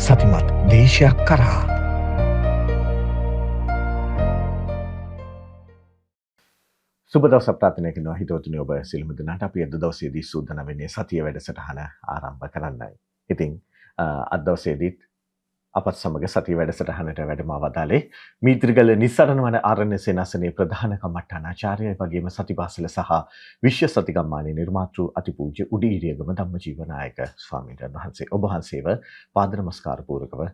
සතිමත් දේශයක් කරා සුබ දවසක් ප්‍රාර්ථනා කරනවා හිතවතුනි ඔබ සියලුම දෙනාට අපි අද දවසේදී සූදානම් වෙන්නේ සතිය වැඩසටහන ආරම්භ කරන්නයි. ඉතින් අද දවසේදීත් අපත් සමග සතිය වැඩසටහනට වැඩම වදාලේ මීත්‍රිගල නිස්සරණ වන ආරණ්‍ය සේනාසනයේ ප්‍රධාන කමඨානාචාර්යයි වගේම සතිපාසල සහ විශ්ව සතිගම්මානයේ නිර්මාතෘ අතිපූජ්‍ය උඩීරියගම ධම්මජීවනායක ස්වාමීන් වහන්සේ ඔබ වහන්සේව පාද නමස්කාර පූර්වකව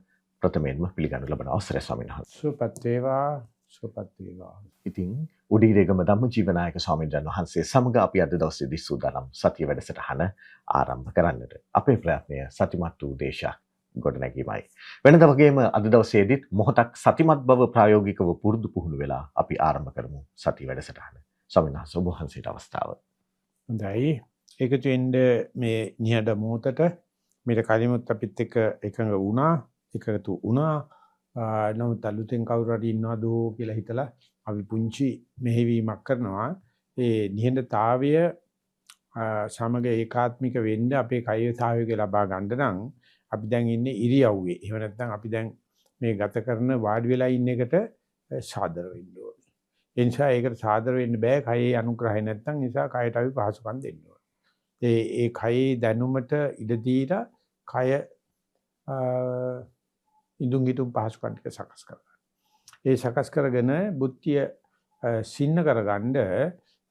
ප්‍රථමයෙන්ම පිළිගනු ලබන අවසරයි ස්වාමීන් වහන්සේ. සුවපත් වේවා. ඉතින් උඩීරේගම ධම්මජීවනායක ස්වාමීන් වහන්සේ සමග අපි අද දවසේදී සූදානම් සතිය වැඩසටහන ආරම්භ කරන්නට. අපේ ප්‍රයත්නය සතිමත් වූ දේශයක් ගොඩනැගීමයි. වෙනද වගේම අද දවසේදීත් මොහොතක් සතිමත් බව ප්‍රායෝගිකව පුරුදු පුහුණු වෙලා අපි ආරම්භ කරමු සතිය වැඩසටහන. ස්වාමීන් වහන්සේ ඔබ වහන්සේට අවස්ථාව. හොඳයි. ඒකතු එන්න මේ නිහඬ මොහොතට මේක කලිමුත් අපිත් එක්ක එකතු වුණා. නමුත් අලුතෙන් කවුරු හරි ඉන්නවද කියලා හිතලා අපි පුංචි මෙහෙවීමක් කරනවා. ඒ නිහඬතාවය සමග ඒකාත්මික වෙන්න අපේ කය සහයෝගය ලබා ගන්න නම් අපි දැන් ඉන්නේ ඉරියව්වේ. එහෙම නැත්නම් අපි දැන් මේ ගත කරන වාඩි වෙලා ඉන්න එකට සාදර වෙන්න ඕනේ. ඒ නිසා ඒකට සාදර වෙන්න බෑ කයේ අනුග්‍රහය නැත්නම්. නිසා කයට අපි පහසුකම් දෙන්න ඕනේ. ඒ කයේ දැනුමට ඉඩ දීලා කය ඉදුම් හිටුම් පහසුකම් ටික සකස් කරගන්න. ඒ සකස් කරගෙන බුද්ධිය සින්න කරගන්න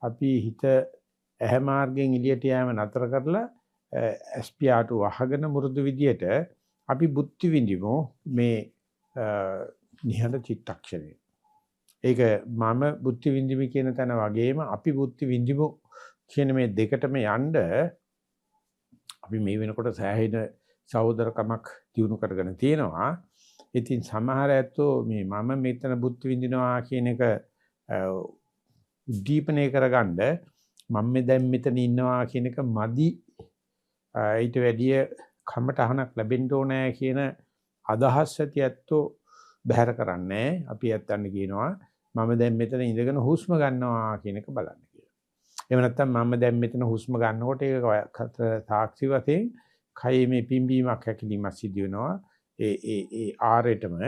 අපි හිත ඇහැ මාර්ගයෙන් එළියට යෑම නතර කරලා ස්පියාට වහගෙන මුරුදු විදියට අපි බුද්ධි විඳිමු මේ නිහඬ චිත්තක්ෂණය. ඒක මම බුද්ධි විඳිමි කියන තැන වගේම අපි බුද්ධි විඳිමු කියන මේ දෙකටම යන්න අපි මේ වෙනකොට සෑහෙන සහෝදරකමක් දිනු කරගෙන තියෙනවා. ඉතින් සමහර ඇත්තෝ මේ මම මෙතන බුද්ධ විඳිනවා කියන එක උද්දීපනය කරගන්න මම දැන් මෙතන ඉන්නවා කියන එක මදි ඊට වැඩිය කමටහනක් ලැබෙන්න ඕනේ කියන අදහස් ඇති ඇත්තෝ බැහැර කරන්නේ. අපි ඇත්තන්න කියනවා මම දැන් මෙතන ඉඳගෙන හුස්ම ගන්නවා කියන එක බලන්න කියලා. එහෙම නැත්නම් මම දැන් මෙතන හුස්ම ගන්නකොට ඒක සාක්ෂි වශයෙන් කයේ මේ පිම්බීමක් හැකිලිමක් සිදු වෙනවා. ඒ ආරෙටම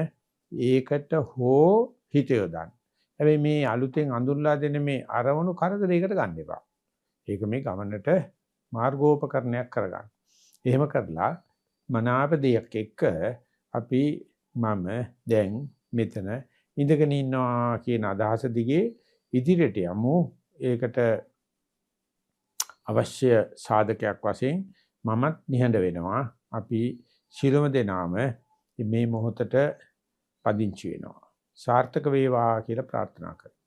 ඒකට හෝ හිත යොදන්න. හැබැයි මේ අලුතෙන් අඳුල්ලා දෙන මේ අරමුණු කරදරයකට ගන්න එපා. ඒක මේ ගමනට මාර්ගෝපකරණයක් කරගන්න. එහෙම කරලා මනාප දෙයක් එක්ක අපි මම දැන් මෙතන ඉඳගෙන ඉන්නවා කියන අදහස දිගේ ඉදිරියට යමු. ඒකට අවශ්‍ය සාධකයක් වශයෙන් මමත් නිහඬ වෙනවා. අපි ශිරම දෙනාම මේ මොහොතට පදිංචි වෙනවා. සාර්ථක වේවා කියලා ප්‍රාර්ථනා කරනවා.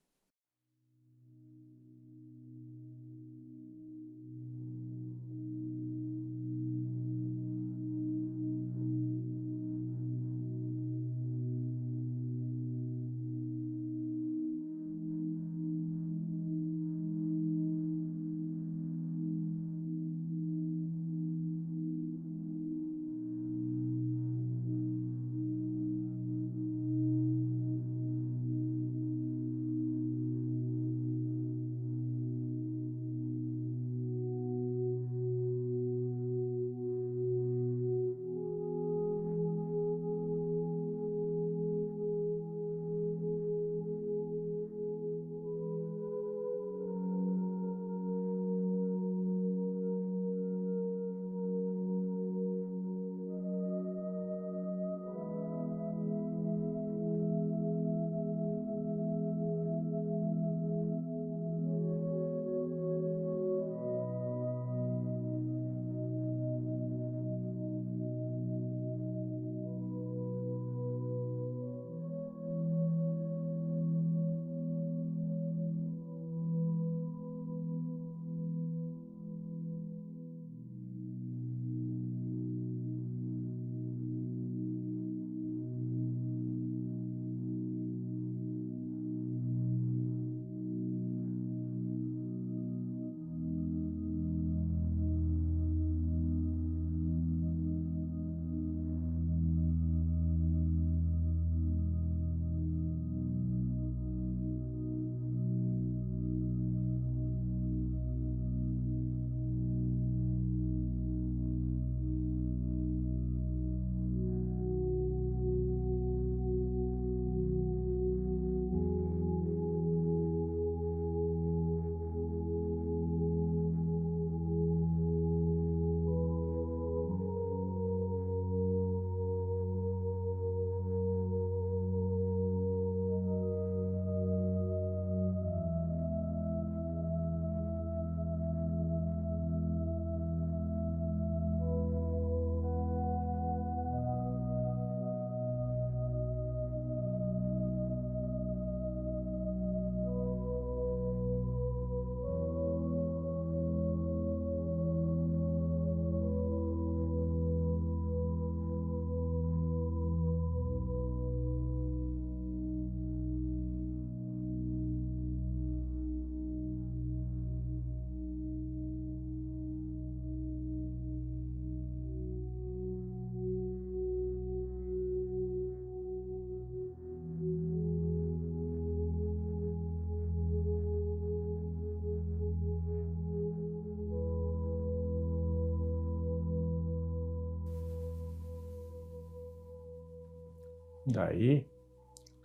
දයි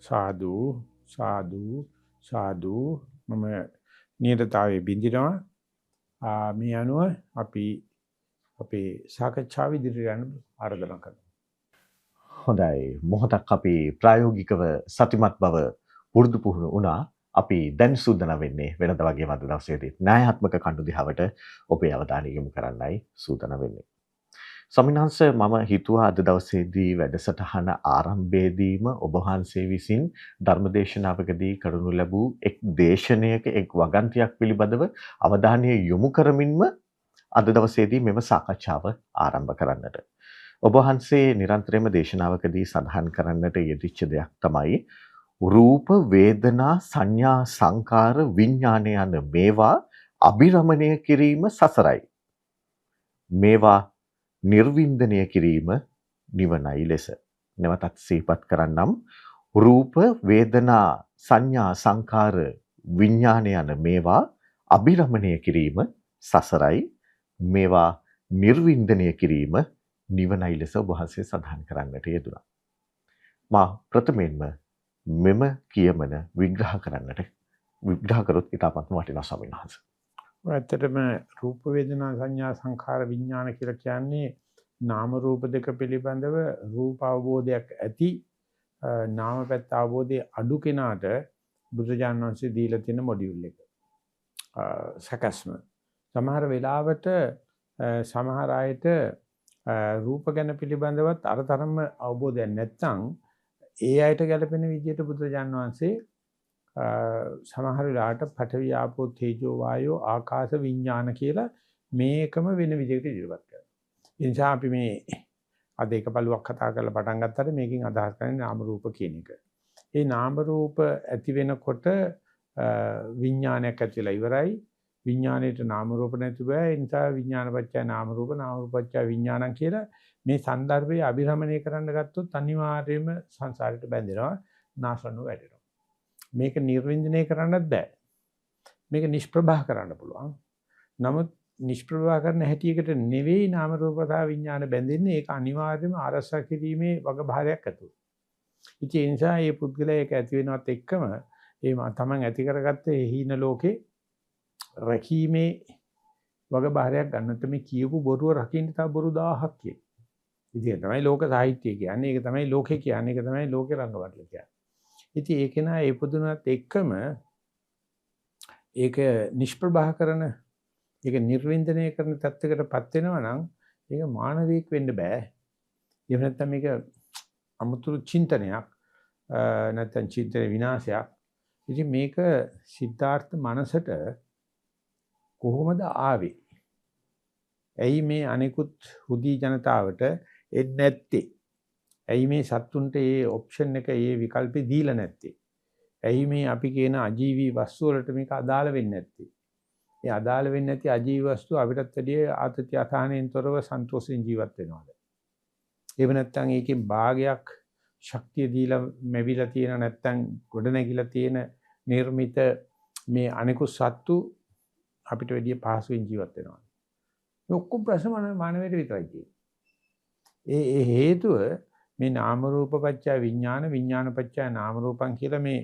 සාදු සාදු සාදු මම නියතතාවයේ බින්දිනවා. මේ අනුව අපි අපේ සාකච්ඡාව ඉදිරියට යන්න ආරාධනා කරනවා. හොඳයි මොහොතක් අපි ප්‍රායෝගිකව සතිමත් බව පුරුදු පුහුණු වුණා. අපි දැන් සූදානම් වෙන්නේ වෙනද වගේම අද දවසේදී න්‍යායාත්මක කණ්ඩු දිහාවට ඔබේ අවධානය යොමු කරන්නයි සූදානම් වෙන්නේ. ස්වාමීන් වහන්සේ මම හිතුවා අද දවසේදී වැඩසටහන ආරම්භයේදීම ඔබ වහන්සේ විසින් ධර්මදේශනාවකදී කරනු ලැබූ එක් දේශනයක එක් වගන්තියක් පිළිබඳව අවධානය යොමු කරමින්ම අද දවසේදී මෙම සාකච්ඡාව ආරම්භ කරන්නට. ඔබ වහන්සේ නිරන්තරයෙන්ම දේශනාවකදී සඳහන් කරන්නට යෙදිච්ච දෙයක් තමයි රූප වේදනා සංඥා සංකාර විඥාන යන මේවා අභිරමණය කිරීම සසරයි. මේවා නිර්වින්දනය කිරීම නිවනයි ලෙස. නැවතත් සිහිපත් කරන්නම්. රූප වේදනා සංඥා සංකාර විඥාන යන මේවා අභිරමණය කිරීම සසරයි. මේවා නිර්වින්දනය කිරීම නිවනයි ලෙස ඔබ වහන්සේ සඳහන් කරන්නට යෙදුණා. මා ප්‍රථමයෙන්ම මෙම කියමන විග්‍රහ කරොත් ඉතාමත් වටිනා ස්වාමීන් වහන්සේ. ඇත්තටම රූප වේදනා සංඥා සංඛාර විඥාන කියලා කියන්නේ නාම රූප දෙක පිළිබඳව රූප අවබෝධයක් ඇති නාම පැත්ත අවබෝධයේ අඩු කෙනාට බුදුජානක වහන්සේ දීලා තියෙන මොඩියුල් එක. සකස්ම සමහර වෙලාවට සමහර අයට රූප ගැන පිළිබඳවත් අරතරම අවබෝධයක් නැත්නම් ඒ අයට ගැලපෙන විදිහට බුදුජානක වහන්සේ සමහර වෙලාවට පඨවි ආපෝ තේජෝ වායෝ ආකාශ විඥාන කියලා මේකම වෙන විදිහකට ඉදිරිපත් කරනවා. ඒ නිසා අපි මේ අද එක පළුවක් කතා කරලා පටන් ගත්තට මේකෙන් අදහස් කරන්නේ නාම රූප කියන එක. ඒ නාම රූප ඇති වෙනකොට විඥානයක් ඇති වෙලා ඉවරයි. විඥාණයට නාම රූප නැති බෑ. ඒ නිසා විඥානපච්චය නාම රූප නාම රූපපච්චය විඥානං කියලා මේ સંદર્ભයේ අභිරමණය කරන්න ගත්තොත් අනිවාර්යයෙන්ම සංසාරයට බැඳෙනවා, නාශනු වැටෙනවා. මේක නිර්වින්දනය කරන්නත් බෑ. මේක නිෂ්ප්‍රභා කරන්න පුළුවන්. නමුත් නිෂ්ප්‍රභා කරන හැටියකට නෙවෙයි නාම රූප සහ විඥාන බැඳෙන්නේ. ඒක අනිවාර්යයෙන්ම ආරසා කිරීමේ වගභාරයක් ඇතුළු. ඉතින් ඒ නිසා මේ පුද්ගලයා ඒක ඇති වෙනවත් එක්කම ඒ තමන් ඇති කරගත්ත හීන ලෝකේ රැකීමේ වගභාරයක් ගන්නත් මේ කියපු බොරුව රකින්න තව බොරු 1000ක් කියන. ඉතින් තමයි ලෝක සාහිත්‍ය කියන්නේ. ඒක තමයි ලෝකේ කියන්නේ. ඒක තමයි ලෝකේ රංගවටල කියන්නේ. ඉතින් ඒක නා ඒ පුදුනත් එක්කම ඒක නිෂ්ප්‍රභා කරන ඒක නිර්වින්දනය කරන තත්ත්වයකටපත් වෙනවා නම් ඒක මානවීක වෙන්න බෑ. එහෙම නැත්නම් මේක අමුතුරු චින්තනයක් නැත්නම් චින්තන විනාශයක්. ඉතින් මේක සිද්ධාර්ථ මනසට කොහොමද ආවේ? ඇයි මේ අනිකුත් හුදී ජනතාවට එන්නේ නැත්තේ? ඇයි මේ සත්තුන්ට මේ ඔප්ෂන් එක මේ විකල්පේ දීලා නැත්තේ? ඇයි මේ අපි කියන අජීවී වස්තු වලට මේක අදාළ වෙන්නේ නැත්තේ? මේ අදාළ වෙන්නේ නැති අජීවී වස්තු අපිටත් වැඩිය ආතති අසහනෙන් තොරව සන්තෝෂෙන් ජීවත් වෙනවාද? එහෙම නැත්නම් ඒකේ භාගයක් ශක්තිය දීලා මෙවිලා තියෙන නැත්නම් ගොඩ නැගිලා තියෙන නිර්මිත මේ අනිකුත් සත්තු අපිට වැඩිය පහසුවෙන් ජීවත් වෙනවා. මේ ඔක්කොම ප්‍රශ්න මානවයට විතරයි තියෙන්නේ. ඒ හේතුව මේ නාම රූප පත්‍ය විඥාන විඥාන පත්‍ය නාම රූපං කියලා මේ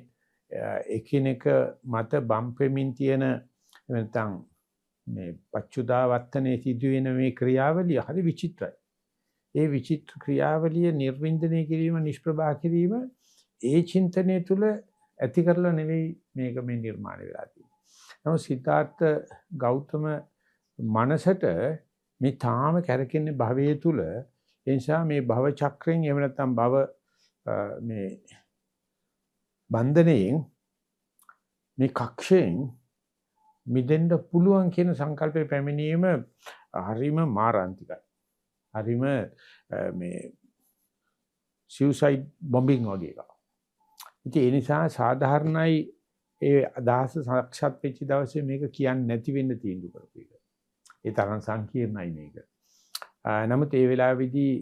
එකිනෙක මත බම්පෙමින් තියෙන නැත්නම් මේ පච්චුදා වත්තනේ සිදුවෙන මේ ක්‍රියාවලිය හරි විචිත්‍රයි. ඒ විචිත්‍ර ක්‍රියාවලිය නිර්වින්දනය කිරීම නිෂ්ප්‍රභා කිරීම ඒ චින්තනය තුළ ඇති කරලා නෙවෙයි මේක මේ නිර්මාණය වෙලා තියෙන්නේ. නමුත් සිතාර්ථ ගෞතම මනසට මේ තාම කැරකෙන්නේ භවයේ තුල ඒ නිසා මේ භව චක්‍රයෙන් එහෙම නැත්නම් භව මේ බන්ධනයෙන් මේ කක්ෂයෙන් මිදෙන්න පුළුවන් කියන සංකල්පේ පැමිණීම හරිම මාරාන්තිකයි. හරිම මේ suicide bombing වගේ එකක්. ඉතින් ඒ නිසා සාධාරණයි ඒ අදහස සාක්ෂාත් වෙච්ච දවසේ මේක කියන්නේ නැති වෙන්න තීන්දුව කරපු එක. ඒ තරම් සංකීර්ණයි මේක. නමුත් ඒ වෙලාවේදී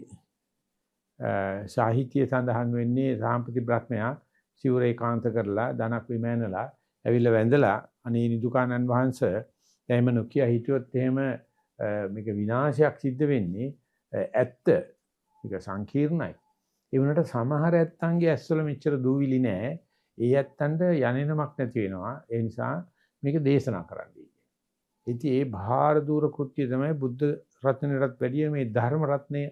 සාහිත්‍ය සඳහන් වෙන්නේ සාම්පති බ්‍රහ්මයා සිවුර ඒකාන්ත කරලා ධනක් විමෑනලා ඇවිල්ලා වැඳලා අනේ නිදුකානන් වහන්සේ එහෙම නොකිය හිටියොත් එහෙම මේක විනාශයක් සිද්ධ වෙන්නේ ඇත්ත. ඒක සංකීර්ණයි. ඒ වුණාට සමහර ඇත්තන්ගේ ඇස්වල මෙච්චර දූවිලි නැහැ. ඒ ඇත්තන්ට යන්නේමක් නැති වෙනවා. ඒ නිසා මේක දේශනා කරන්නයි. ඉතින් ඒ භාර දූර කෘත්‍ය තමයි බුද්ධ රත්නයටත් වැඩිය මේ ධර්ම රත්නය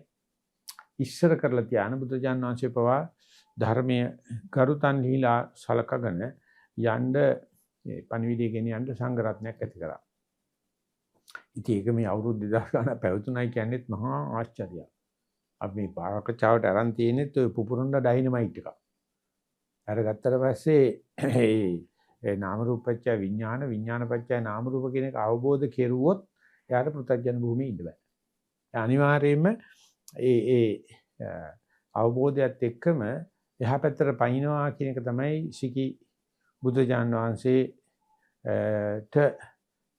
ඉස්සර කරලා තියාන බුදුජාණන් වහන්සේ පවා ධර්මයේ කරුතන්හිලා සලකගෙන යන්න පණිවිඩය ගෙනියන්න සංඝ රත්නයක් ඇති කරා. ඉතින් ඒක මේ අවුරුදු 2000 ගණන් පැවතුණයි කියන්නේත් මහා ආශ්චර්යයක්. අපි මේ පාරකචාවට අරන් තියෙනෙත් ඔය පුපුරුණ්ඩ ඩයිනමයිට් එක. අරගත්තට පස්සේ ඒ නාම රූපච්ඡ විඥාන විඥානපච්ඡ නාම රූප කියන එක අවබෝධ කෙරුවොත් එයාට පෘථග්ජන භූමියේ ඉන්න බෑ. අනිවාර්යයෙන්ම ඒ අවබෝධයත් එක්කම එහා පැත්තට පයින්නවා කියන එක තමයි සිකි බුදුජාන් වහන්සේට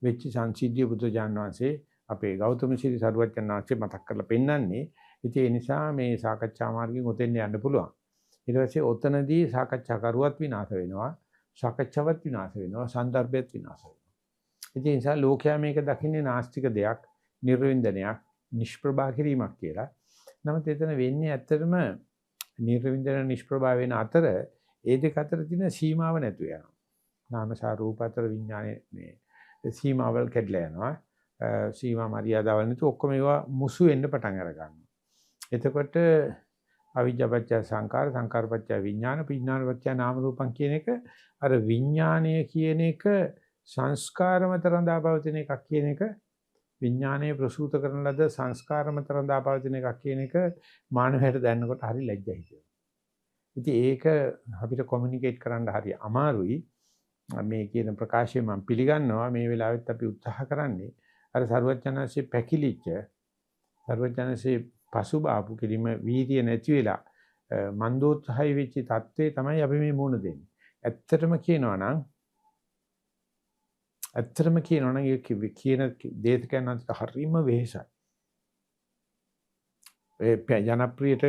වෙච්ච සංසිද්ධිය බුදුජාන් වහන්සේ අපේ ගෞතම ශ්‍රී සරුවච්චන් වහන්සේ මතක් කරලා පෙන්නන්නේ. ඉතින් ඒ නිසා මේ සාකච්ඡා මාර්ගයෙන් උතෙන් යන්න පුළුවන්. ඊට පස්සේ ඔතනදී සාකච්ඡා කරුවත් විනාශ වෙනවා. සාකච්ඡාවත් විනාශ වෙනවා. සන්දර්භයත් විනාශ වෙනවා. ඉතින් ඒ නිසා ලෝකයා මේක දකින්නේ නාස්තික දෙයක්, නිර්වින්දනයක්, නිෂ්ප්‍රභා කිරීමක් කියලා. නමුත් එතන වෙන්නේ ඇත්තටම නිර්වින්දන නිෂ්ප්‍රභා වෙන අතර ඒ දෙක අතර තියෙන සීමාව නැතු වෙනවා. නාමසා රූප අතර විඥානයේ මේ සීමාවල් කැඩලා යනවා. සීමා මරියාදාවල් නැතු ඔක්කොම ඒවා මුසු වෙන්න පටන් අර ගන්නවා. එතකොට අවිජ්ජාපච්චය සංකාර සංකාරපච්චය විඥාන විඥානපච්චය නාම රූපං කියන එක අර විඥානය කියන එක සංස්කාර මත රඳාපවතින එකක් කියන එක විඥානයේ ප්‍රසූත කරන ලද සංස්කාර මත රඳාපවතින එකක් කියන එක මානවයට දැනනකොට හරි ලැජ්ජයි කියනවා. ඉතින් ඒක අපිට කොමියුනිකේට් කරන්න හරි අමාරුයි. මේ කියන ප්‍රකාශය මම පිළිගන්නවා. මේ වෙලාවෙත් අපි උත්සාහ කරන්නේ අර සරුවචනන්සේ පැකිලිච්ච සරුවචනන්සේ පසුබාපු කිරීම වීර්ය නැති වෙලා මන්දෝත්සහයි වෙච්ච தત્ත්වේ තමයි අපි මේ මුණ දෙන්නේ. ඇත්තටම කියනවා නම් ඒ කියන දේශකයන්ට හරීම වෙහෙසයි. ඒ ජනප්‍රියට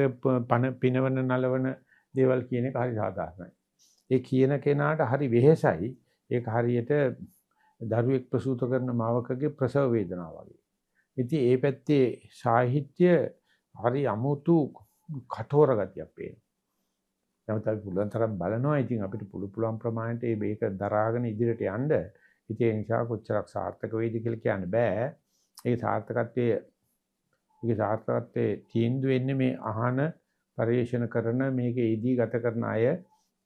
පිනවන නලවන දේවල් කියන එක හරි සාධාරණයි. ඒ කියන කෙනාට හරි වෙහෙසයි. ඒක හරියට දරුවෙක් ප්‍රසූත කරන මවකගේ ප්‍රසව වේදනාව වගේ. ඉතින් ඒ පැත්තේ සාහිත්‍ය හරි අමුතු කටෝර ගතියක් පේනවා. නමුත් අපි පුළුවන් තරම් බලනවා. ඉතින් අපිට පුළුවන් ප්‍රමාණයට මේක දරාගෙන ඉදිරියට යන්න. ඉතින් ඒ නිසා කොච්චරක් සාර්ථක වෙයිද කියලා කියන්න බෑ. ඒ සාර්ථකත්වයේ තීන්දුව වෙන්නේ මේ අහන පරිශන කරන මේකේ ඉදී ගත කරන අය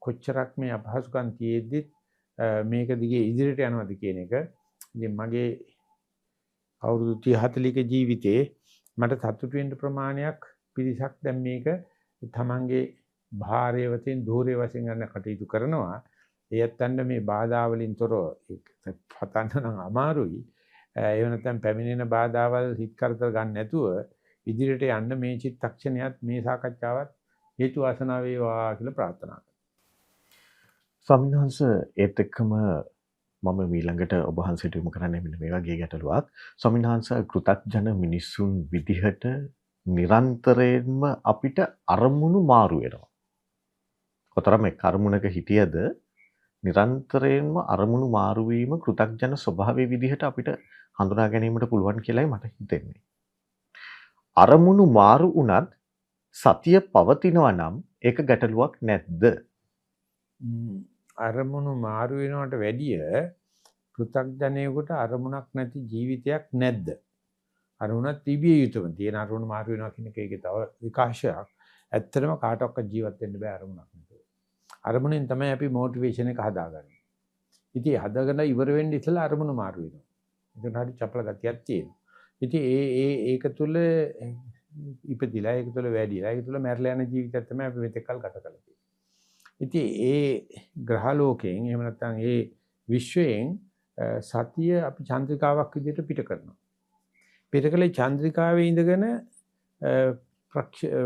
කොච්චරක් මේ අපහසුකම් තියෙද්දි මේක දිගේ ඉදිරියට යනවද කියන එක. ඉතින් මගේ අවුරුදු 30-40ක ජීවිතේ මට සතුටු වෙන්න ප්‍රමාණයක් පිරිසක් දැන් මේක තමන්ගේ භාරය වශයෙන් ධූරය වශයෙන් ගන්න කටයුතු කරනවා. ඒත් අන්න මේ බාධා වලින් තොරව පතන්න නම් අමාරුයි. ඒ වෙනත්නම් පැමිණෙන බාධාවල් හිත කරදර ගන්න නැතුව ඉදිරියට යන්න මේ චිත්තක්ෂණයත් මේ සාකච්ඡාවත් හේතු වාසනා වේවා කියලා ප්‍රාර්ථනා කරනවා. ස්වාමීන් වහන්සේ ඒත් එක්කම මම ඊළඟට ඔබ වහන්සේට යොමු කරන්නේ මෙන්න මේ වගේ ගැටලුවක්. ස්වාමීන් වහන්සේ කෘතඥ මිනිසුන් විදිහට නිරන්තරයෙන්ම අපිට අරමුණු මාරු වෙනවා. කොතරම් මේ කර්මුණක හිටියද නිරන්තරයෙන්ම අරමුණු මාරු වීම කෘතඥ ස්වභාවයේ විදිහට අපිට හඳුනා ගැනීමට පුළුවන් කියලායි මට හිතෙන්නේ. අරමුණු මාරු වුණත් සතිය පවතිනවා නම් ඒක ගැටලුවක් නැද්ද? අරමුණු මාරු වෙනවට වැඩිය පෘථග්ජනයෙකුට අරමුණක් නැති ජීවිතයක් නැද්ද? අරමුණක් තිබිය යුතුම තියෙන අරමුණු මාරු වෙනවා කියන එක ඒකේ තව විකාශයක්. ඇත්තටම කාටවත් ජීවත් වෙන්න බෑ අරමුණක් නැතුව. අරමුණෙන් තමයි අපි මොටිවේෂන් එක හදාගන්නේ. ඉතින් හදාගෙන ඉවර වෙන්න ඉස්සෙල්ලා අරමුණු මාරු වෙනවා. ඒක හරි චපල ගතියක් තියෙනවා. ඉතින් ඒක තුළ ඉපදිලා ඒක තුළ වැඩිලා ඒක තුළ මැරලා යන ජීවිතයක් තමයි අපි මෙතෙක් කල් ගත කරලා තියෙන්නේ. ඉතින් ඒ ග්‍රහලෝකයෙන් එහෙම නැත්නම් ඒ විශ්වයෙන් සතිය අපි චන්ද්‍රිකාවක් විදිහට පිට කරනවා. පිටකලේ චන්ද්‍රිකාවේ ඉඳගෙන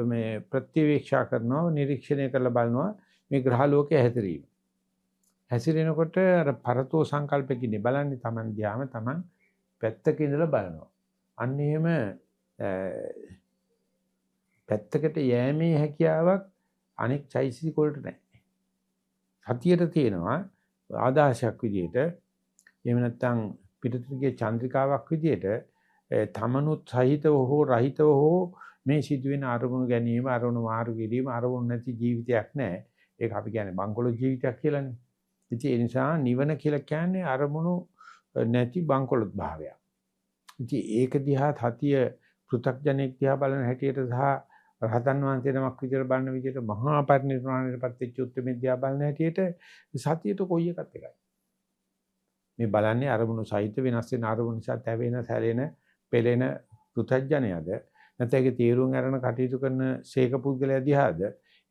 මේ ප්‍රතිවීක්ෂා කරනවා නිරීක්ෂණය කරලා බලනවා මේ ග්‍රහලෝකයේ හැසිරීම. හැසිරෙනකොට අර පරතෝ සංකල්පකින් බලන්නේ Taman ධ්‍යාම Taman පැත්තක ඉඳලා බලනවා. අන්න එහෙම පැත්තකට යෑමේ හැකියාවක් අනෙක් චෛසික වලට නැහැ. සතියට තියෙනවා ආදාශයක් විදිහට එහෙම නැත්නම් පිටුතුගේ චන්ද්‍රිකාවක් විදිහට තමනුත් සහිතව හෝ රහිතව හෝ මේ සිදුවෙන අරමුණු ගැනීම, අරමුණු මාරු කිරීම, අරමුණු නැති ජීවිතයක් නැහැ. ඒක අපි කියන්නේ බංකොලො ජීවිතයක් කියලානේ. ඉතින් ඒ නිසා නිවන කියලා කියන්නේ අරමුණු නැති බංකොලොත් භාවයක්. ඉතින් ඒක දිහා සතිය පෘථග්ජනෙක් දිහා බලන හැටියට සහ රහතන් වහන්සේ නමක් විදිහට බලන විදිහට මහා පරිනිර්වාණයටපත් වෙච්ච උත්තරමෙ දිහා බලන හැටියට සතියට කොයි එකත් එකයි. මේ බලන්නේ අරමුණු සහිත වෙනස් වෙන අරමුණු නිසා තැවෙන, සැලෙන, පෙළෙන පෘථග්ජනයද නැත්නම් ඒකේ තීරුම් අරන කටයුතු කරන ශේක පුද්ගලයා දිහාද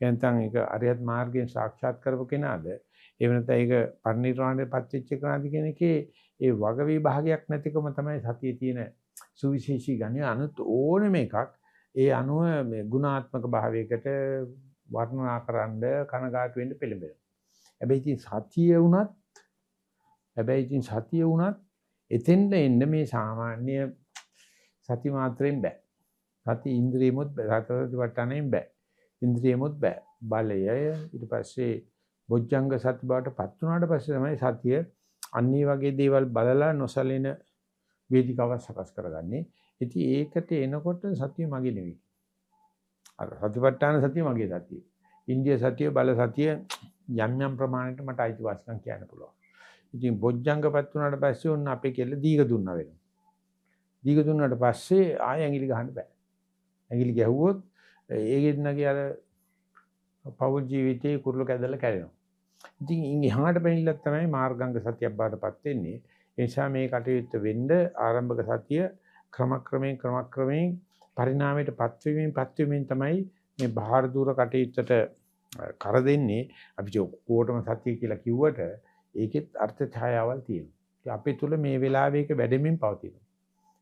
එනතන් ඒක අරියත් මාර්ගයෙන් සාක්ෂාත් කරපු කෙනාද එහෙම නැත්නම් ඒක පරිනිර්වාණයටපත් වෙච්ච කෙනාද කියන එකේ ඒ වග විභාගයක් නැතිකම තමයි සතියේ තියෙන සුවිශේෂී ගණ්‍ය අනුත් ඕනෙම එකක් ඒ අනුව මේ ගුණාත්මක භාවයකට වර්ණනාකරනද කනගාටු වෙන්න පෙළඹෙනවා. හැබැයි ඉතින් සතිය වුණත් එතෙන්ද එන්න මේ සාමාන්‍ය සති මාත්‍රෙන් බෑ. සති ඉන්ද්‍රියමුත් සතරතිවට්ටානෙන් බෑ. ඉන්ද්‍රියමුත් බෑ. බලය ඊට පස්සේ බොජ්ජංග සති බවට පත් වුණාට පස්සේ තමයි සතිය අන්නේ වගේ දේවල් බලලා නොසලින වේදිකාවක් සකස් කරගන්නේ. ඉතින් ඒකට එනකොට සතිය මගේ නෙවෙයි. අර සතිපට්ඨාන සතිය මගේ සතිය. ඉන්දිය සතිය බල සතිය යම් යම් ප්‍රමාණයට මට අයිතිවාසිකම් කියන්න පුළුවන්. ඉතින් බොජ්ජංගපත් වුණාට පස්සේ ඔන්න අපේ කෙල්ල දීග දුන්නා වෙනවා. දීග දුන්නාට පස්සේ ආයෙ ඇඟිලි ගහන්න බෑ. ඇඟිලි ගැහුවොත් ඒකෙන්නගේ අර පෞල් ජීවිතේ කුරුළු කැදලා කැඩෙනවා. ඉතින් එහාට බැනිලක් තමයි මාර්ගංග සතියක් බාටපත් වෙන්නේ. ඒ නිසා මේ කටයුත්ත වෙන්න ආරම්භක සතිය ක්‍රමක්‍රමයෙන් පරිණාමයටපත් වීමෙන් තමයි මේ බාහිර දූර කටයුත්තට කර දෙන්නේ. අපි ඔක්කොටම සතිය කියලා කිව්වට ඒකෙත් අර්ථ ඡායාවල් තියෙනවා. ඉතින් අපේ තුල මේ වෙලාවේ ඒක වැඩෙමින් පවතිනවා.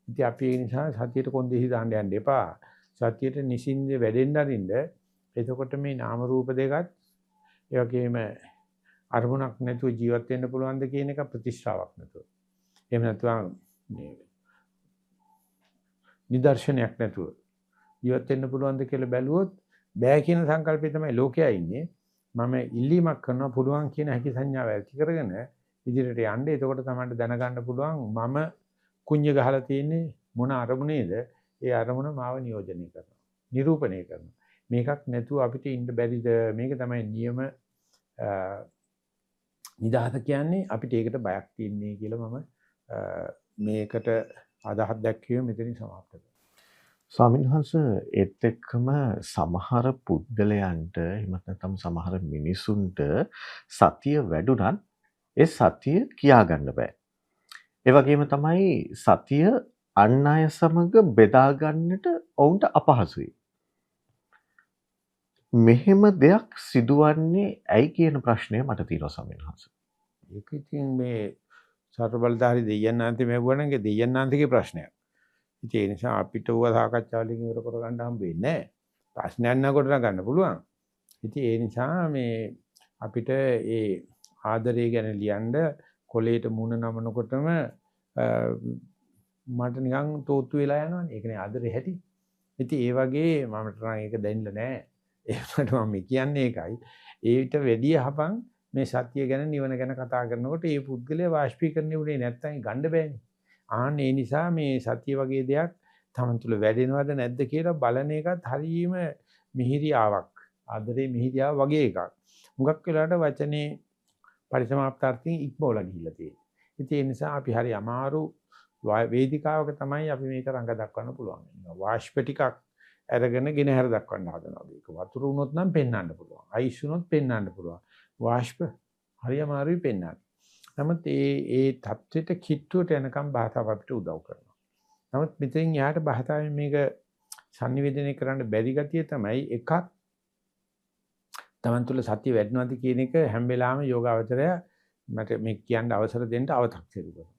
ඉතින් අපි ඒ නිසා සතියට කොන්දේසි දාන්න යන්න එපා. සතියට නිසින්ද වැඩෙන්න අරින්න. එතකොට මේ නාම රූප දෙකත් ඒ වගේම අරමුණක් නැතුව ජීවත් වෙන්න පුළුවන්ද කියන එක ප්‍රතිශ්‍රාවක් නැතුව. එහෙම නැත්නම් මේ නිදර්ශනයක් නැතුව ජීවත් වෙන්න පුළුවන්ද කියලා බැලුවොත් බෑ කියන සංකල්පය තමයි ලෝකයා ඉන්නේ. මම ඉල්ලීමක් කරනවා පුළුවන් කියන හැකි සංඥාව ඇති කරගෙන ඉදිරියට යන්න. එතකොට තමයි දැනගන්න පුළුවන් මම කුඤ්ඤ ගහලා තියෙන්නේ මොන අරමුණේද? ඒ අරමුණ මාව නියෝජනය කරනවා. නිරූපණය කරනවා. මේකක් නැතුව අපිට ඉන්න බැරිද? මේක තමයි නියම නිදහස කියන්නේ. අපිට ඒකට බයක් තියන්නේ කියලා මම මේකට අදහස් දැක්වීම මෙතනින් સમાપ્ત කරනවා. ස්වාමීන් වහන්සේ ඒත් එක්කම සමහර පුද්ගලයන්ට එහෙමත් නැත්නම් සමහර මිනිසුන්ට සතිය වැඩුණත් ඒ සතිය කියා ගන්න බෑ. ඒ වගේම තමයි සතිය අන් අය සමග බෙදා ගන්නට ඔවුන්ට අපහසුයි. මෙහෙම දෙයක් සිදුවන්නේ ඇයි කියන ප්‍රශ්නය මට තියෙනවා ස්වාමීන් වහන්සේ. ඒක ඉතින් මේ සර්වබලධාරී දෙයයන්ාන්තේ මෙවුවනගේ දෙයයන්ාන්තගේ ප්‍රශ්නයක්. ඉතින් ඒ නිසා අපිට ඌව සාකච්ඡාවලින් ඉවර කරගන්න හම්බ වෙන්නේ නැහැ. ප්‍රශ්නයක් නගොඩ ගන්න පුළුවන්. ඉතින් ඒ නිසා මේ අපිට ඒ ආදරය ගැන ලියන්න කොලේට මුණ නමනකොටම මට නිකන් තෝත්තු වෙලා යනවනේ. ඒකනේ ආදරේ හැටි. ඉතින් ඒ වගේ මමට නම් ඒක දැනෙන්න නැහැ. ඒකට මම කියන්නේ ඒකයි. ඒවිත වැඩි යහපන් මේ සත්‍ය ගැන නිවන ගැන කතා කරනකොට මේ පුද්ගලයා වාෂ්පීකරණය උනේ නැත්තම් ගන්න බෑනේ. ආන්න ඒ නිසා මේ සත්‍ය වගේ දෙයක් තමන් තුළ වැඩෙනවද නැද්ද කියලා බලන එකත් හරීම මිහිරියාවක්. ආදරේ මිහිරියාව වගේ එකක්. මුගක් වෙලාට වචනේ පරිසමාප්තාර්ථයෙන් ඉක්මවලා ගිහිල්ලා තියෙනවා. ඉතින් ඒ නිසා අපි හරි අමාරු වේදිකාවක තමයි අපි මේක රඟ දක්වන්න පුළුවන්. වාෂ්ප ටිකක් අරගෙන ගෙන හැර දක්වන්න හදනවා. ඒක වතුර වුණොත් නම් පෙන්වන්න පුළුවන්. අයිස් වුණොත් පෙන්වන්න පුළුවන්. වාෂ්ප හරි අමාරුයි පෙන්වන්න. නමුත් ඒ தත්වෙට කිට්ටුවට යනකම් භාෂාව අපිට උදව් කරනවා. නමුත් මෙතෙන් යාට භාෂාවෙන් මේක sannivedanaya කරන්න බැරි ගතිය තමයි එකක් තමන් තුළ සත්‍ය වැඩනවාද කියන එක හැම වෙලාවෙම යෝගාවචරය මට මේ කියන්න අවසර දෙන්න අව탁සිරු කරනවා.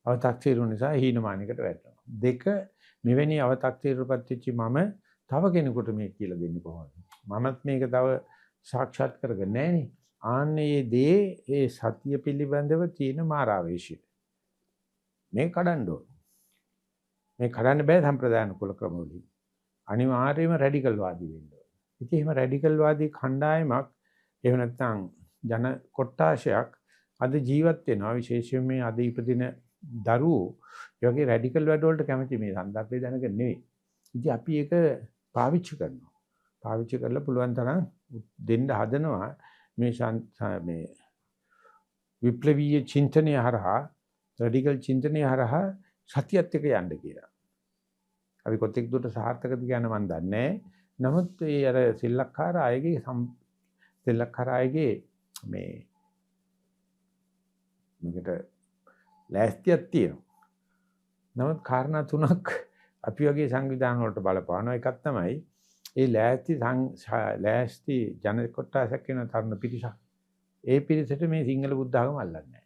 අව탁සිරු නිසා හීනමානයකට වැටෙනවා. දෙක මෙවැනි අව탁සිරුපත් වෙච්ච මම තව කෙනෙකුට මේක කියලා දෙන්නේ කොහොමද? මමත් මේක තව සාක්ෂාත් කරගන්නේ නැහනේ. ආන්නේ දේ ඒ සත්‍ය පිළිබඳව තියෙන මාරාවේශය. මේ කඩන්න ඕන. මේ කඩන්න බෑ සම්ප්‍රදාන කුල ක්‍රම වලින්. අනිවාර්යයෙන්ම රැඩිකල් වාදී වෙන්න ඕන. ඉතින් එහෙම රැඩිකල් වාදී කණ්ඩායමක් එහෙම නැත්නම් ජන කොට්ටාශයක් අද ජීවත් වෙනවා. විශේෂයෙන් මේ අද ඉපදින දරුවෝ ඒ වගේ රැඩිකල් වැඩ වලට කැමති මේ සන්දර්භය දැනගෙන නෙවෙයි. ඉතින් අපි ඒක පාවිච්චි කරනවා. පාවිච්චි කරලා පුළුවන් තරම් දෙන්න හදනවා මේ විප්ලවීය චින්තනය හරහා රැඩිකල් චින්තනය හරහා සතියත් එක්ක යන්න කියලා. අපි කොතෙක් දුරට සාර්ථකද කියන මම දන්නේ නැහැ. නමුත් ඒ අර සෙල්ලක්කාර අයගේ මේකට ලෑස්තියක් තියෙනවා. නමුත් කාරණා තුනක් අපි වගේ සංවිධාන වලට බලපානවා. එකක් තමයි ඒ ලෑස්ති ජන කොටසක් වෙන තරුණ පිරිසක්. ඒ පිරිසට මේ සිංහල බුද්ධ ආගම අල්ලන්නේ නැහැ.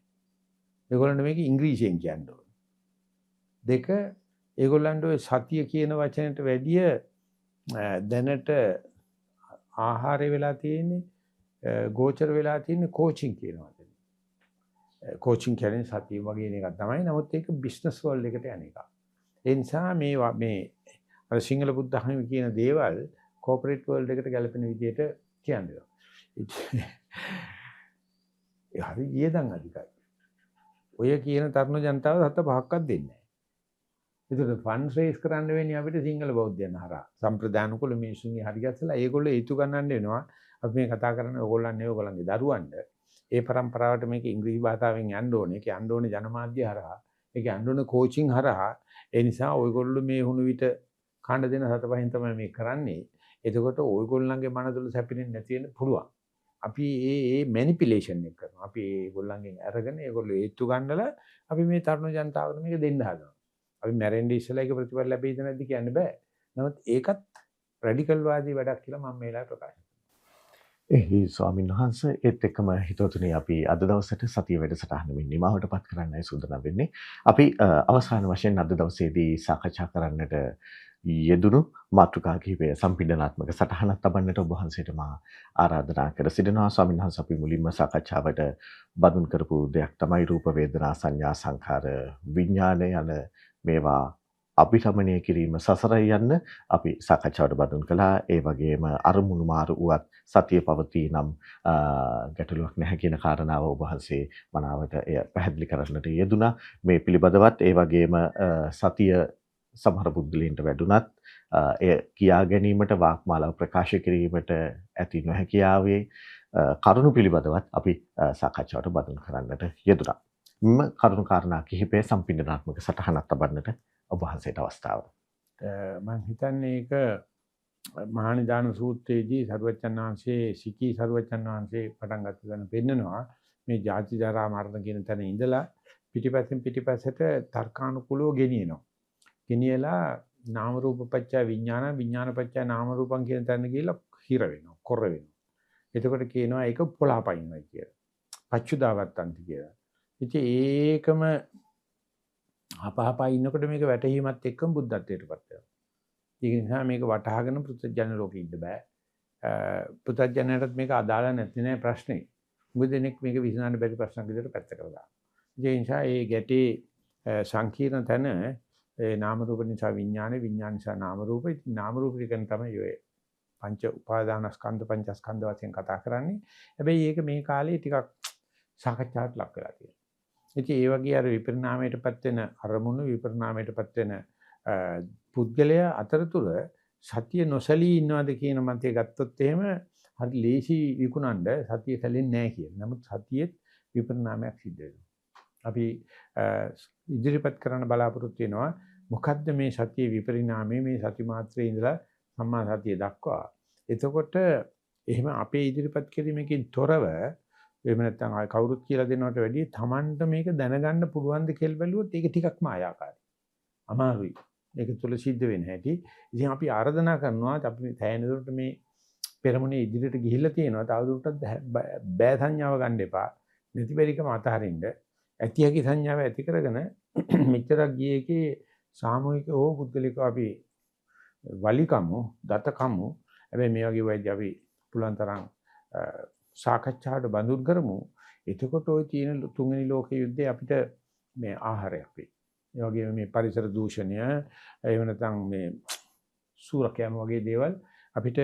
ඒගොල්ලන්ට මේක ඉංග්‍රීසියෙන් කියන්න ඕන. දෙක ඒගොල්ලන්ට ඔය සතිය කියන වචනයට වැඩිය දැනට ආහාරය වෙලා තියෙන්නේ ගෝචර වෙලා තියෙන්නේ කෝචින් කියන වචනේ. කෝචින් කියන්නේ සතිය වගේ එකක් තමයි. නමුත් ඒක බිස්නස් වර්ල්ඩ් එකට යන එකක්. ඒ නිසා මේ අර සිංහල බුද්ධ ධර්ම කියන දේවල් කෝපරේට් වර්ල්ඩ් එකට ගැලපෙන විදිහට කියන්නේ. ඒ හරි වියදම් අධිකයි. ඔය කියන තරුණ ජනතාව 7-5ක්වත් දෙන්නේ නැහැ. ඒකට ෆන්ඩ් රේස් කරන්න වෙන්නේ අපිට සිංහල බෞද්ධයන් හරහා. සම්ප්‍රදාන කුල මිනිසුන්ගේ හරි ගැස්සලා ඒගොල්ලෝ ඒතු ගන්නන්න වෙනවා. අපි මේ කතා කරන්නේ ඕගොල්ලන්නේ ඕගොල්ලන්ගේ දරුවන්ට. ඒ પરම්පරාවට මේක ඉංග්‍රීසි භාෂාවෙන් යන්න ඕනේ. ඒක යන්න ඕනේ ජනමාධ්‍ය හරහා. ඒක යන්න ඕනේ කෝචින් හරහා. ඒ නිසා ඔයගොල්ලෝ මේ හුණු විට කාණ්ඩ දෙන 7-5න් තමයි මේ කරන්නේ. එතකොට ඔයගොල්ලන්ගේ මනතුල සැපෙන්නේ නැති වෙන්න පුළුවන්. අපි මේ මැනිපියුලේෂන් එක කරනවා. අපි ඒගොල්ලන්ගෙන් අරගෙන ඒගොල්ලෝ ඒත්තු ගන්නලා අපි මේ තරුණ ජනතාවට මේක දෙන්න හදනවා. අපි මැරෙන්නේ ඉස්සෙල්ලා ඒක ප්‍රතිඵල ලැබෙයිද නැද්ද කියන්න බෑ. නමුත් ඒකත් රැඩිකල් වාදී වැඩක් කියලා මම මේ වෙලාවේ ප්‍රකාශ කරනවා. එහි ස්වාමීන් වහන්සේ ඒත් එක්කම හිතවතුනි අපි අද දවසට සතිය වැඩසටහනෙමින් නිමවටපත් කරන්නයි සූදානම් වෙන්නේ. අපි අවසාන වශයෙන් අද දවසේදී සාකච්ඡා කරන්නට යෙදුණු මාතෘකා කිහිපය සම්පීඩනාත්මක සටහනක් තබන්නට ඔබ වහන්සේට මා ආරාධනා කර සිටිනවා. ස්වාමීන් වහන්සේ අපි මුලින්ම සාකච්ඡාවට බඳුන් කරපු දෙයක් තමයි රූප වේදනා සංඥා සංඛාර විඥාන යන මේවා අභිරමණය කිරීම සසරයි යන්න අපි සාකච්ඡාවට බඳුන් කළා. ඒ වගේම අරමුණු මාරු වුවත් සතිය පවතී නම් ගැටලුවක් නැහැ කියන කාරණාව ඔබ වහන්සේ මනාවට එය පැහැදිලි කරන්නට යෙදුණා. මේ පිළිබඳවත් ඒ වගේම සතිය සමහර පුද්ගලයන්ට වැඩුණත් එය කියා ගැනීමට වාක්මාලාව ප්‍රකාශ කිරීමට ඇති නොහැකියාවේ කරුණු පිළිබඳවත් අපි සාකච්ඡාවට බඳුන් කරන්නට යෙදුණා. කරුණු කාරණා කිහිපය සම්පීඩනාත්මක සටහනක් තබන්නට ඔබ වහන්සේට අවස්ථාව. මම හිතන්නේ ඒක මහානිදාන සූත්‍රයේදී සරුවච්චන් වහන්සේ සිකී සරුවච්චන් වහන්සේ පටන් ගත්ත තැන පෙන්නනවා මේ ජාති ජරා මරණ කියන තැන ඉඳලා පිටිපස්සට තර්කානුකූලව ගෙනියනවා. ගෙනියලා නාම රූප පත්‍ය විඥාන විඥාන පත්‍ය නාම රූපං කියන තැන ගිහිල්ලා හිර වෙනවා, කොර වෙනවා. එතකොට කියනවා ඒක පොළාපයින්වයි කියලා. පච්චුදාවත්තන්ති කියලා. ඉතින් ඒකම අපහපා ඉන්නකොට මේක වැටහීමත් එක්කම බුද්ධත්වයටපත් වෙනවා. ඒක නිසා මේක වටහාගෙන පෘථජන ලෝකෙ ඉන්න බෑ. පෘථජනයටත් මේක අදාළ නැති නෑ ප්‍රශ්නේ. මොකද දෙනෙක් මේක විසඳන්න බැරි ප්‍රශ්නක් විදිහට පැත්තකට දානවා. ඒ නිසා මේ ගැටේ සංකීර්ණ තැන ඒ නාම රූප නිසා විඥානේ විඥාන නිසා නාම රූප. ඉතින් නාම රූප කියන තමයි ඔය පංච උපාදානස්කන්ධ පංචස්කන්ධ වශයෙන් කතා කරන්නේ. හැබැයි ඒක මේ කාලේ ටිකක් සාකච්ඡාවට ලක් වෙලා තියෙනවා. ඉතින් ඒ වගේ අර විපරිණාමයටපත් වෙන අරමුණු විපරිණාමයටපත් වෙන පුද්ගලයා අතරතුර සතිය නොසලී ඉන්නවද කියන මතය ගත්තොත් එහෙම හරි ලේසි විකුණන්න සතිය සැලෙන්නේ නැහැ කියන. නමුත් සතියෙත් විපරිණාමයක් සිද්ධ වෙනවා. අපි ඉදිරිපත් කරන්න බලාපොරොත්තු වෙනවා මොකද්ද මේ සතියේ විපරිණාමය මේ සති මාත්‍රයේ ඉඳලා සම්මා සතිය දක්වා. එතකොට එහෙම අපේ ඉදිරිපත් කිරීමකින් තොරව එහෙම නැත්නම් ආය කවුරුත් කියලා දෙනවට වැඩිය Tamanට මේක දැනගන්න පුළුවන්ද කියලා බැලුවොත් ඒක ටිකක් මායාකාරයි. අමාරුයි. ඒක තුල සිද්ධ වෙන හැටි. ඉතින් අපි ආරාධනා කරනවා අපි තැයෙන දුරට මේ පෙරමුණේ ඉදිරියට ගිහිල්ලා තියෙනවා. තවදුරටත් බෑ සංඥාව ගන්න එපා. නැති බැරිකම අතහරින්න. ඇති හැකි සංඥාව ඇති කරගෙන මෙච්චරක් ගියේ එකේ සාමූහික හෝ පුද්ගලිකව අපි වලිකමු, දතකමු. හැබැයි මේ වගේ වෙයිදී අපි පුළුවන් තරම් සාකච්ඡාවට බඳුන් කරමු. එතකොට ওই තියෙන තුන්වෙනි ලෝක යුද්ධේ අපිට මේ ආහාරයක් වෙයි. ඒ වගේම මේ පරිසර දූෂණය, එහෙම නැත්නම් මේ සූරකයන් වගේ දේවල් අපිට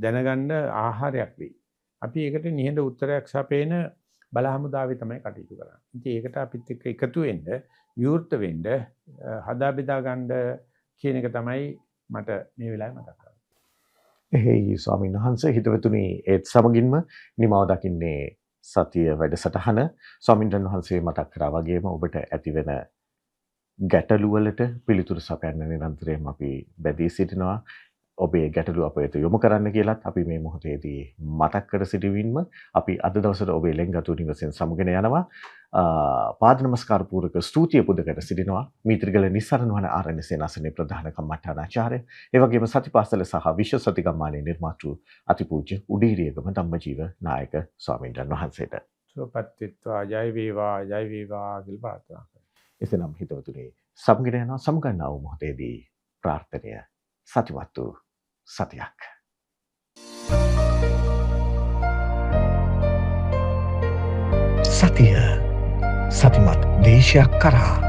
දැනගන්න ආහාරයක් වෙයි. අපි ඒකට නිහඬ උත්තරයක් සපේන බලහමුදාවේ තමයි කටයුතු කරන්නේ. ඉතින් ඒකට අපිත් එක්ක එකතු වෙන්න, විවෘත වෙන්න, හදා බෙදා ගන්න කියන එක තමයි මට මේ වෙලාවේ මතක් කරගන්න. එහෙයි ස්වාමීන් වහන්සේ හිතවතුනි ඒත් සමගින්ම නිමාව දකින්නේ සතිය වැඩසටහන ස්වාමීන් වහන්සේ මතක් කරා වගේම ඔබට ඇතිවෙන ගැටලු වලට පිළිතුරු සපයන්න නිරන්තරයෙන් අපි බැදී සිටිනවා. ඔබේ ගැටලු අප වෙත යොමු කරන්න කියලත් අපි මේ මොහොතේදී මතක් කර සිටින්ම අපි අද දවසට ඔබේ ලෙන්ගතු නිවසෙන් සමුගෙන යනවා. පාද නමස්කාර පූර්වක ස්තුතිය පුද කර සිටිනවා මීත්‍රිගල නිස්සරණ වන ආරණ්‍ය සේනාසනයේ ප්‍රධාන කම්මඨානාචාර්ය ඒ වගේම සතිපාසල සහ විශ්ව සතිගම්මානයේ නිර්මාතෘ අතිපූජ්‍ය උඩීරියගම ධම්මජීව නායක ස්වාමීන් වහන්සේට සුවපත්ත්වා ජය වේවා කියලා ප්‍රාර්ථනා කරනවා. එසේනම් හිතවතුනි සමුගෙන යනවා සමුගන්නා වූ මොහොතේදී ප්‍රාර්ථනය සතිවත් වූ සතියක්. සතිය සතිමත් දේශයක් කරා